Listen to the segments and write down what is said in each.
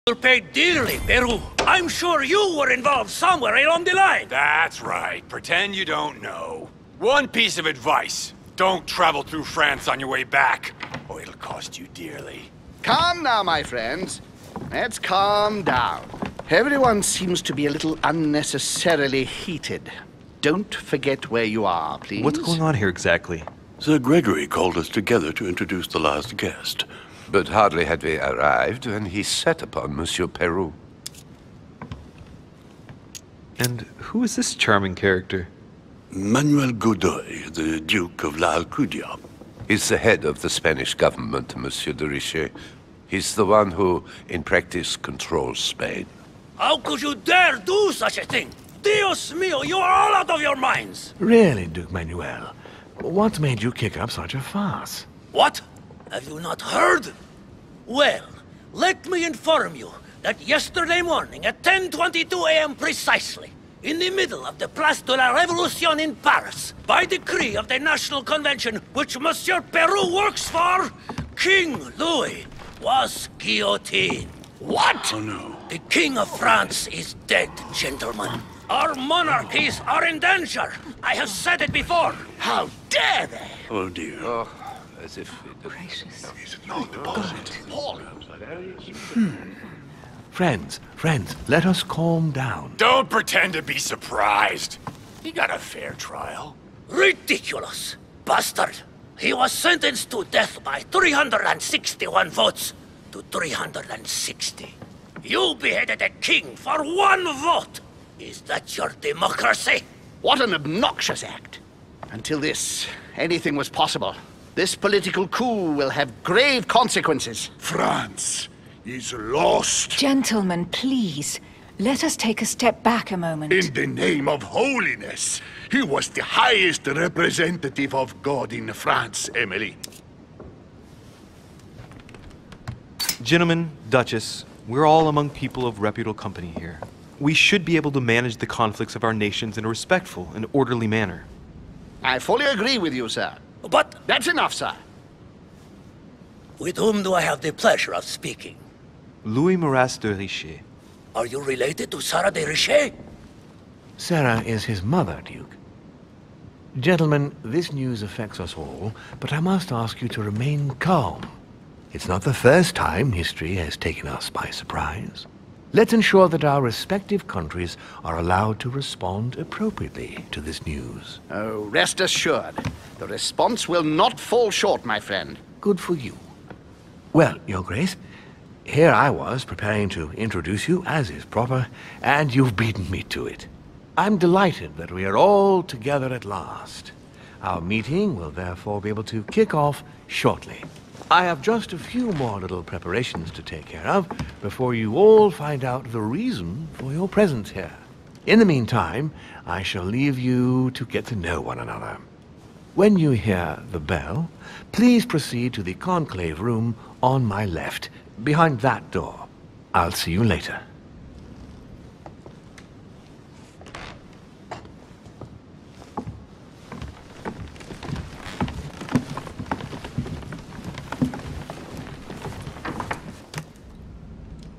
You'll pay dearly, Peru. I'm sure you were involved somewhere along the line. That's right. Pretend you don't know. One piece of advice. Don't travel through France on your way back, or it'll cost you dearly. Calm now, my friends. Let's calm down. Everyone seems to be a little unnecessarily heated. Don't forget where you are, please. What's going on here exactly? Sir Gregory called us together to introduce the last guest. But hardly had we arrived when he set upon Monsieur Peru. And who is this charming character? Manuel Godoy, the Duke of La Alcudia. He's the head of the Spanish government, Monsieur de Richet. He's the one who, in practice, controls Spain. How could you dare do such a thing? Dios mío, you are all out of your minds! Really, Duke Manuel? What made you kick up such a fuss? What? Have you not heard? Well, let me inform you that yesterday morning at 10:22 a.m. precisely, in the middle of the Place de la Révolution in Paris, by decree of the National Convention which Monsieur Peru works for, King Louis was guillotined. What? Oh no. The King of France is dead, gentlemen. Our monarchies are in danger. I have said it before. How dare they? Oh dear. Oh, as if it... Gracious. Friends, let us calm down. Don't pretend to be surprised. He got a fair trial. Ridiculous! Bastard! He was sentenced to death by 361 votes to 360. You beheaded a king for one vote! Is that your democracy? What an obnoxious act. Until this, anything was possible. This political coup will have grave consequences. France is lost. Gentlemen, please. Let us take a step back a moment. In the name of holiness. He was the highest representative of God in France, Emily. Gentlemen, Duchess, we're all among people of reputable company here. We should be able to manage the conflicts of our nations in a respectful and orderly manner. I fully agree with you, sir. But That's enough, sir. with whom do I have the pleasure of speaking? Louis Maras de Richet. Are you related to Sarah de Richet? Sarah is his mother, Duke. Gentlemen, this news affects us all, but I must ask you to remain calm. It's not the first time history has taken us by surprise. Let's ensure that our respective countries are allowed to respond appropriately to this news. Oh, rest assured. The response will not fall short, my friend. Good for you. Well, Your Grace, here I was preparing to introduce you, as is proper, and you've beaten me to it. I'm delighted that we are all together at last. Our meeting will therefore be able to kick off shortly. I have just a few more little preparations to take care of before you all find out the reason for your presence here. In the meantime, I shall leave you to get to know one another. When you hear the bell, please proceed to the conclave room on my left, behind that door. I'll see you later.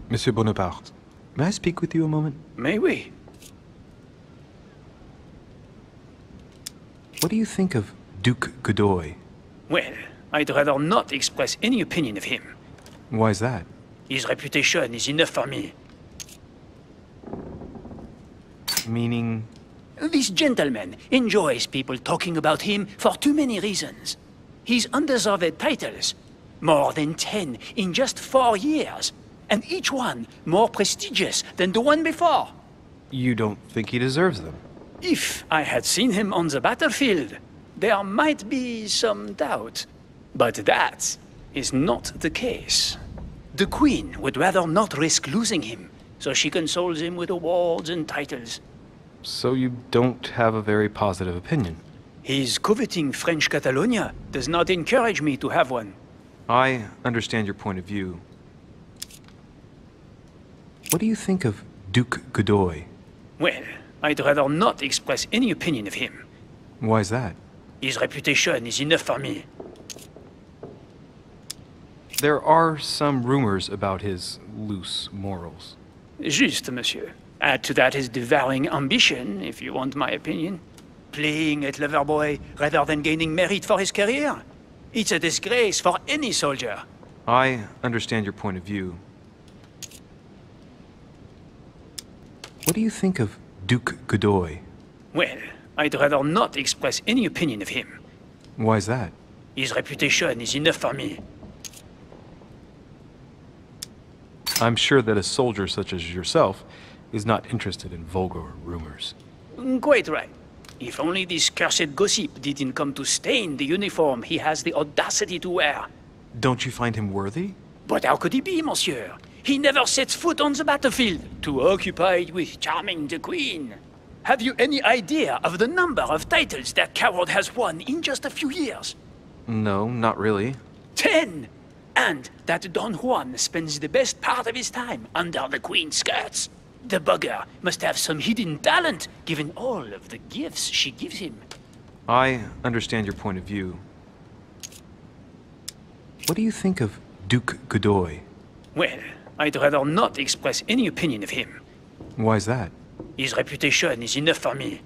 Monsieur Bonaparte, may I speak with you a moment? May we? What do you think of Duke Godoy? Well, I'd rather not express any opinion of him. Why is that? His reputation is enough for me. Meaning? This gentleman enjoys people talking about him for too many reasons. His undeserved titles, more than 10 in just 4 years, and each one more prestigious than the one before. You don't think he deserves them? If I had seen him on the battlefield, there might be some doubt. But that is not the case. The Queen would rather not risk losing him, so she consoles him with awards and titles. So you don't have a very positive opinion? His coveting French Catalonia does not encourage me to have one. I understand your point of view. What do you think of Duke Godoy? Well, I'd rather not express any opinion of him. Why is that? His reputation is enough for me. There are some rumors about his loose morals. Juste, monsieur. Add to that his devouring ambition, if you want my opinion. Playing at Loverboy rather than gaining merit for his career. It's a disgrace for any soldier. I understand your point of view. What do you think of Duke Godoy? Well, I'd rather not express any opinion of him. Why is that? His reputation is enough for me. I'm sure that a soldier such as yourself is not interested in vulgar rumors. Quite right. If only this cursed gossip didn't come to stain the uniform he has the audacity to wear. Don't you find him worthy? But how could he be, monsieur? He never sets foot on the battlefield, too occupied with charming the Queen. Have you any idea of the number of titles that coward has won in just a few years? No, not really. 10! And that Don Juan spends the best part of his time under the Queen's skirts. The bugger must have some hidden talent, given all of the gifts she gives him. I understand your point of view. What do you think of Duke Godoy? Well, I'd rather not express any opinion of him. Why is that? His reputation is enough for me.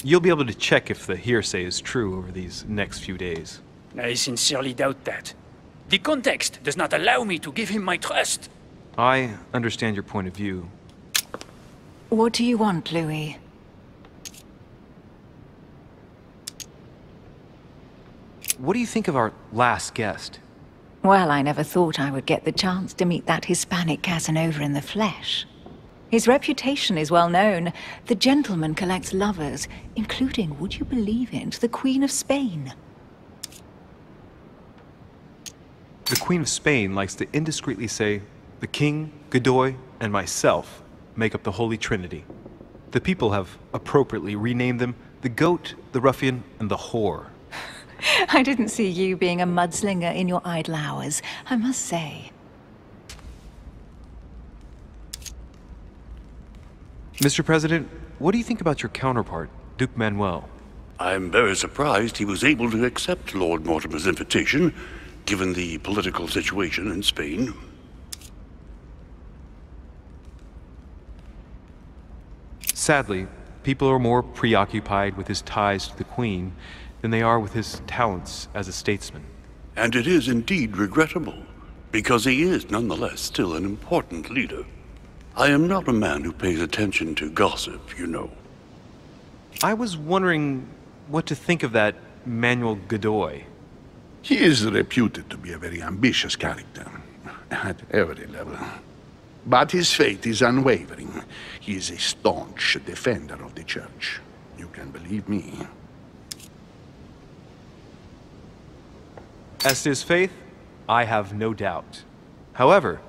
You'll be able to check if the hearsay is true over these next few days. I sincerely doubt that. The context does not allow me to give him my trust. I understand your point of view. What do you want, Louis? What do you think of our last guest? Well, I never thought I would get the chance to meet that Hispanic Casanova in the flesh. His reputation is well known. The gentleman collects lovers, including, would you believe it, the Queen of Spain. The Queen of Spain likes to indiscreetly say, the King, Godoy, and myself make up the Holy Trinity. The people have appropriately renamed them the Goat, the Ruffian, and the Whore. I didn't see you being a mudslinger in your idle hours, I must say. Mr. President, what do you think about your counterpart, Duke Manuel? I'm very surprised he was able to accept Lord Mortimer's invitation, given the political situation in Spain. Sadly, people are more preoccupied with his ties to the Queen than they are with his talents as a statesman. And it is indeed regrettable, because he is nonetheless still an important leader. I am not a man who pays attention to gossip, you know. I was wondering what to think of that Manuel Godoy. He is reputed to be a very ambitious character, at every level. But his faith is unwavering. He is a staunch defender of the Church. You can believe me. As to his faith, I have no doubt. However,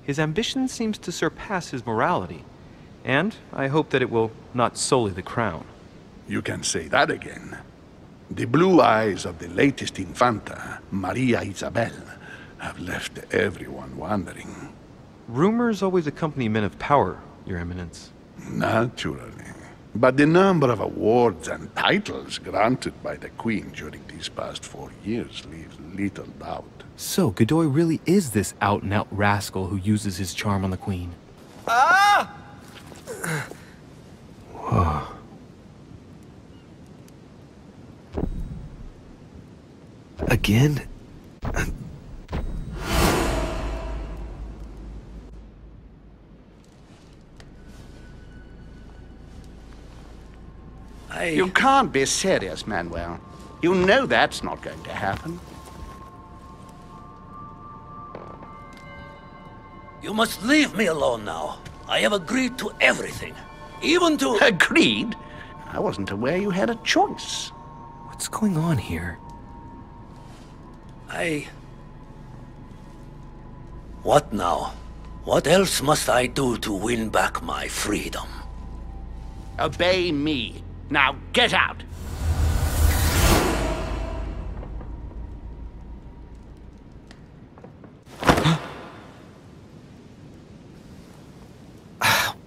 his ambition seems to surpass his morality, and I hope that it will not sully the crown. You can say that again. The blue eyes of the latest Infanta, Maria Isabel, have left everyone wondering. Rumors always accompany men of power, Your Eminence. Naturally. But the number of awards and titles granted by the Queen during these past 4 years leaves little doubt. So, Godoy really is this out-and-out rascal who uses his charm on the Queen. Ah! Whoa. Again? You can't be serious, Manuel. You know that's not going to happen. You must leave me alone now. I have agreed to everything. Even to... Agreed? I wasn't aware you had a choice. What's going on here? What now? What else must I do to win back my freedom? Obey me. Now get out!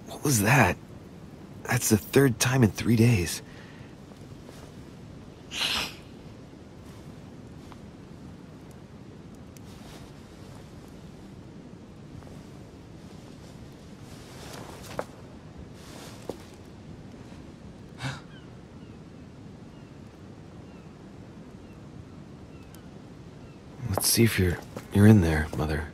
What was that? That's the third time in 3 days. See if you're in there, Mother.